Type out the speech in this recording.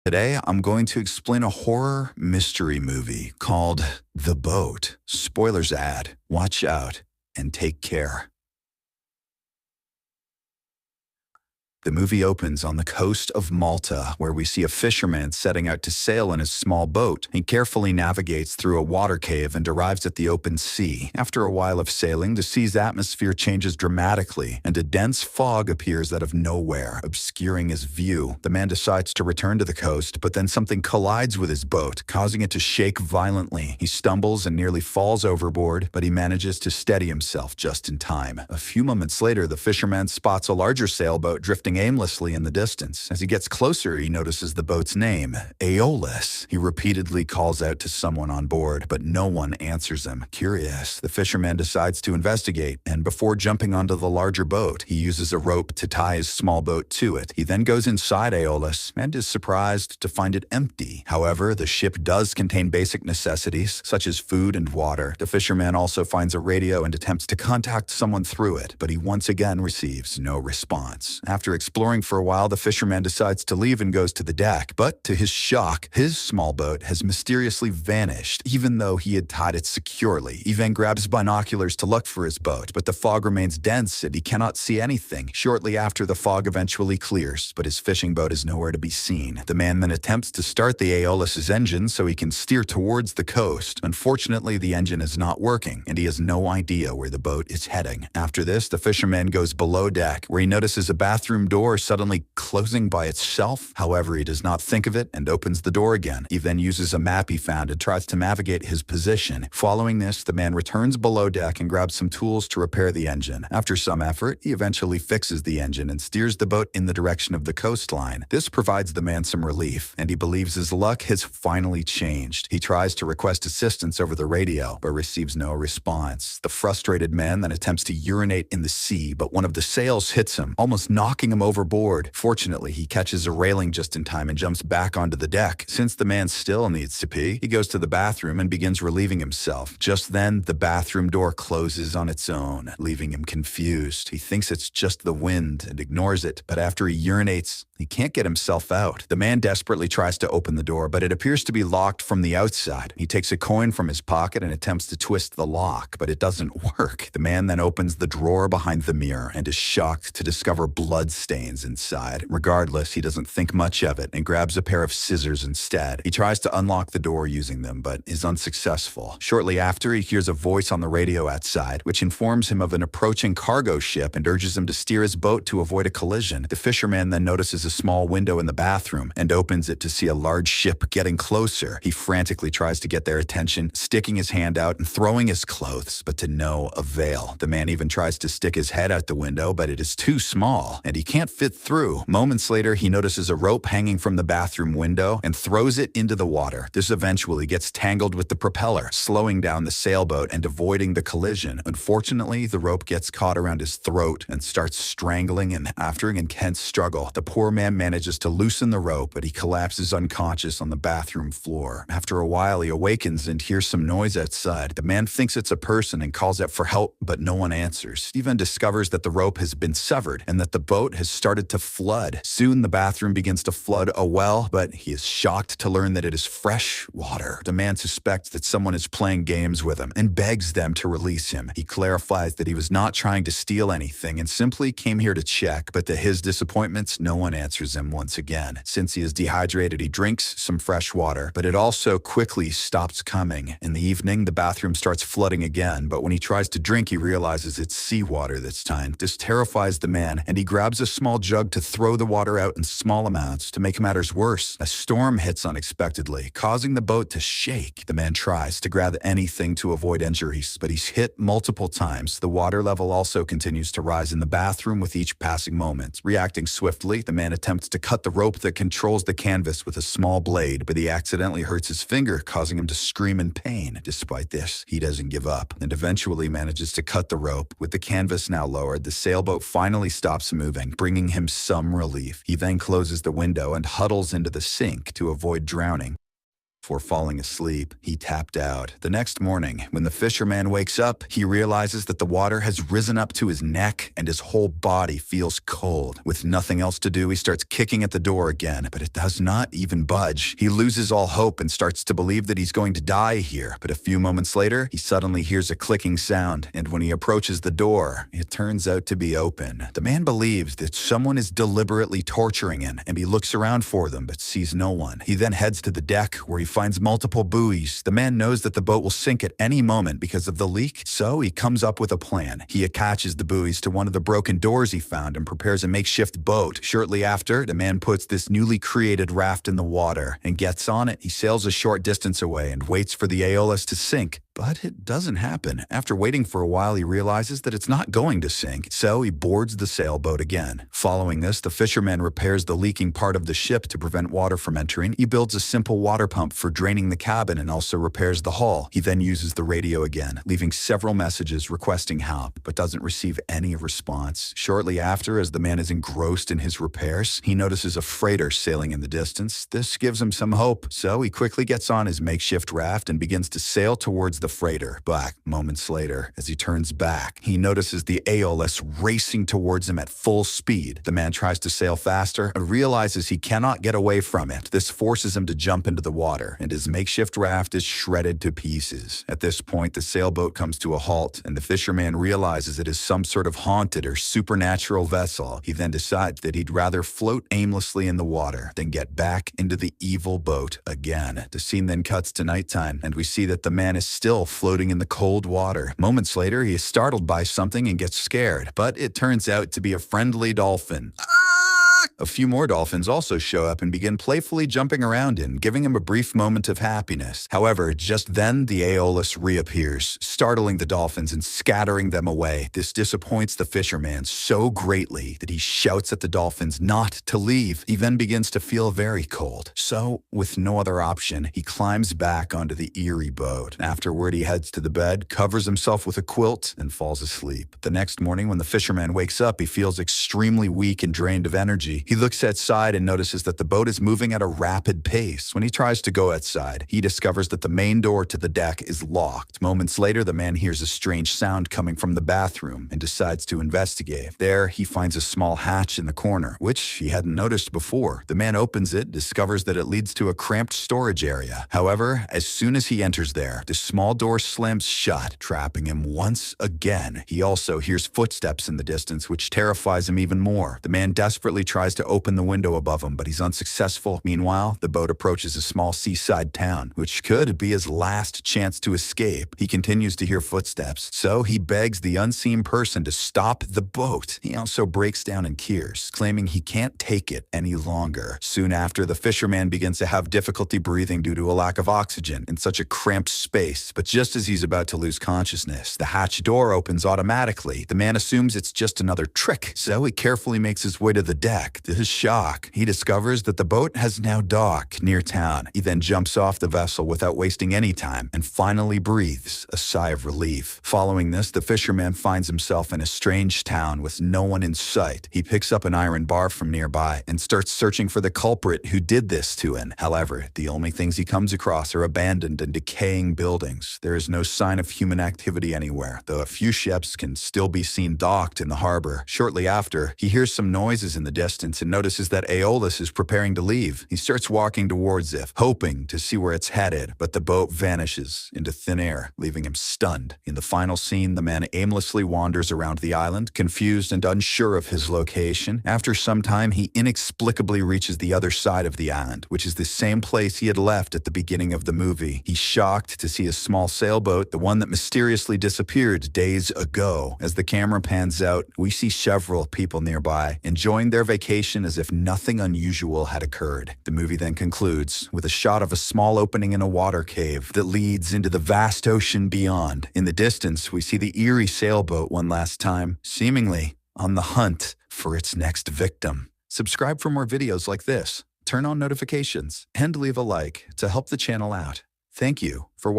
Today, I'm going to explain a horror mystery movie called The Boat. Spoilers add, watch out and take care. The movie opens on the coast of Malta, where we see a fisherman setting out to sail in his small boat. He carefully navigates through a water cave and arrives at the open sea. After a while of sailing, the sea's atmosphere changes dramatically, and a dense fog appears out of nowhere, obscuring his view. The man decides to return to the coast, but then something collides with his boat, causing it to shake violently. He stumbles and nearly falls overboard, but he manages to steady himself just in time. A few moments later, the fisherman spots a larger sailboat drifting aimlessly in the distance. As he gets closer, he notices the boat's name, Aeolus. He repeatedly calls out to someone on board, but no one answers him. Curious, the fisherman decides to investigate, and before jumping onto the larger boat, he uses a rope to tie his small boat to it. He then goes inside Aeolus and is surprised to find it empty. However, the ship does contain basic necessities, such as food and water. The fisherman also finds a radio and attempts to contact someone through it, but he once again receives no response. After exploring for a while, the fisherman decides to leave and goes to the deck, but to his shock, his small boat has mysteriously vanished, even though he had tied it securely. He then grabs binoculars to look for his boat, but the fog remains dense and he cannot see anything. Shortly after, the fog eventually clears, but his fishing boat is nowhere to be seen. The man then attempts to start the Aeolus's engine so he can steer towards the coast. Unfortunately, the engine is not working, and he has no idea where the boat is heading. After this, the fisherman goes below deck, where he notices a bathroom door suddenly closing by itself. However, he does not think of it and opens the door again. He then uses a map he found and tries to navigate his position. Following this, the man returns below deck and grabs some tools to repair the engine. After some effort, he eventually fixes the engine and steers the boat in the direction of the coastline. This provides the man some relief, and he believes his luck has finally changed. He tries to request assistance over the radio, but receives no response. The frustrated man then attempts to urinate in the sea, but one of the sails hits him, almost knocking him overboard. Fortunately, he catches a railing just in time and jumps back onto the deck. Since the man still needs to pee, he goes to the bathroom and begins relieving himself. Just then, the bathroom door closes on its own, leaving him confused. He thinks it's just the wind and ignores it, but after he urinates, he can't get himself out. The man desperately tries to open the door, but it appears to be locked from the outside. He takes a coin from his pocket and attempts to twist the lock, but it doesn't work. The man then opens the drawer behind the mirror and is shocked to discover blood stains inside. Regardless, he doesn't think much of it and grabs a pair of scissors instead. He tries to unlock the door using them, but is unsuccessful. Shortly after, he hears a voice on the radio outside, which informs him of an approaching cargo ship and urges him to steer his boat to avoid a collision. The fisherman then notices a small window in the bathroom and opens it to see a large ship getting closer. He frantically tries to get their attention, sticking his hand out and throwing his clothes, but to no avail. The man even tries to stick his head out the window, but it is too small, and he can't fit through. Moments later, he notices a rope hanging from the bathroom window and throws it into the water. This eventually gets tangled with the propeller, slowing down the sailboat and avoiding the collision. Unfortunately, the rope gets caught around his throat and starts strangling him. After an intense struggle, the poor man manages to loosen the rope, but he collapses unconscious on the bathroom floor. After a while, he awakens and hears some noise outside. The man thinks it's a person and calls out for help, but no one answers. He then discovers that the rope has been severed and that the boat has started to flood. Soon, the bathroom begins to flood a well, but he is shocked to learn that it is fresh water. The man suspects that someone is playing games with him and begs them to release him. He clarifies that he was not trying to steal anything and simply came here to check, but to his disappointments, no one answers him once again. Since he is dehydrated, he drinks some fresh water, but it also quickly stops coming. In the evening, the bathroom starts flooding again, but when he tries to drink, he realizes it's seawater this time. This terrifies the man, and he grabs a small jug to throw the water out in small amounts. To make matters worse, a storm hits unexpectedly, causing the boat to shake. The man tries to grab anything to avoid injuries, but he's hit multiple times. The water level also continues to rise in the bathroom with each passing moment. Reacting swiftly, the man attempts to cut the rope that controls the canvas with a small blade, but he accidentally hurts his finger, causing him to scream in pain. Despite this, he doesn't give up and eventually manages to cut the rope. With the canvas now lowered, the sailboat finally stops moving, bringing him some relief. He then closes the window and huddles into the sink to avoid drowning. Before falling asleep, he tapped out. The next morning, when the fisherman wakes up, he realizes that the water has risen up to his neck and his whole body feels cold. With nothing else to do, he starts kicking at the door again, but it does not even budge. He loses all hope and starts to believe that he's going to die here, but a few moments later, he suddenly hears a clicking sound, and when he approaches the door, it turns out to be open. The man believes that someone is deliberately torturing him, and he looks around for them but sees no one. He then heads to the deck, where he finds multiple buoys. The man knows that the boat will sink at any moment because of the leak, so he comes up with a plan. He attaches the buoys to one of the broken doors he found and prepares a makeshift boat. Shortly after, the man puts this newly created raft in the water and gets on it. He sails a short distance away and waits for the Aeolus to sink. But it doesn't happen. After waiting for a while, he realizes that it's not going to sink, so he boards the sailboat again. Following this, the fisherman repairs the leaking part of the ship to prevent water from entering. He builds a simple water pump for draining the cabin and also repairs the hull. He then uses the radio again, leaving several messages requesting help, but doesn't receive any response. Shortly after, as the man is engrossed in his repairs, he notices a freighter sailing in the distance. This gives him some hope, so he quickly gets on his makeshift raft and begins to sail towards the freighter. But moments later, as he turns back, he notices the Aeolus racing towards him at full speed. The man tries to sail faster and realizes he cannot get away from it. This forces him to jump into the water, and his makeshift raft is shredded to pieces. At this point, the sailboat comes to a halt, and the fisherman realizes it is some sort of haunted or supernatural vessel. He then decides that he'd rather float aimlessly in the water than get back into the evil boat again. The scene then cuts to nighttime, and we see that the man is still floating in the cold water. Moments later, he is startled by something and gets scared, but it turns out to be a friendly dolphin. A few more dolphins also show up and begin playfully jumping around him, giving him a brief moment of happiness. However, just then the Aeolus reappears, startling the dolphins and scattering them away. This disappoints the fisherman so greatly that he shouts at the dolphins not to leave. He then begins to feel very cold. So, with no other option, he climbs back onto the eerie boat. Afterward, he heads to the bed, covers himself with a quilt, and falls asleep. The next morning, when the fisherman wakes up, he feels extremely weak and drained of energy. He looks outside and notices that the boat is moving at a rapid pace. When he tries to go outside, he discovers that the main door to the deck is locked. Moments later, the man hears a strange sound coming from the bathroom and decides to investigate. There, he finds a small hatch in the corner, which he hadn't noticed before. The man opens it, discovers that it leads to a cramped storage area. However, as soon as he enters there, the small door slams shut, trapping him once again. He also hears footsteps in the distance, which terrifies him even more. The man desperately tries to open the window above him, but he's unsuccessful. Meanwhile, the boat approaches a small seaside town, which could be his last chance to escape. He continues to hear footsteps, so he begs the unseen person to stop the boat. He also breaks down in tears, claiming he can't take it any longer. Soon after, the fisherman begins to have difficulty breathing due to a lack of oxygen in such a cramped space. But just as he's about to lose consciousness, the hatch door opens automatically. The man assumes it's just another trick, so he carefully makes his way to the deck. To his shock, he discovers that the boat has now docked near town. He then jumps off the vessel without wasting any time and finally breathes a sigh of relief. Following this, the fisherman finds himself in a strange town with no one in sight. He picks up an iron bar from nearby and starts searching for the culprit who did this to him. However, the only things he comes across are abandoned and decaying buildings. There is no sign of human activity anywhere, though a few ships can still be seen docked in the harbor. Shortly after, he hears some noises in the distance and notices that Aeolus is preparing to leave. He starts walking towards it, hoping to see where it's headed, but the boat vanishes into thin air, leaving him stunned. In the final scene, the man aimlessly wanders around the island, confused and unsure of his location. After some time, he inexplicably reaches the other side of the island, which is the same place he had left at the beginning of the movie. He's shocked to see a small sailboat, the one that mysteriously disappeared days ago. As the camera pans out, we see several people nearby, enjoying their vacation as if nothing unusual had occurred. The movie then concludes with a shot of a small opening in a water cave that leads into the vast ocean beyond. In the distance, we see the eerie sailboat one last time, seemingly on the hunt for its next victim. Subscribe for more videos like this, turn on notifications, and leave a like to help the channel out. Thank you for watching.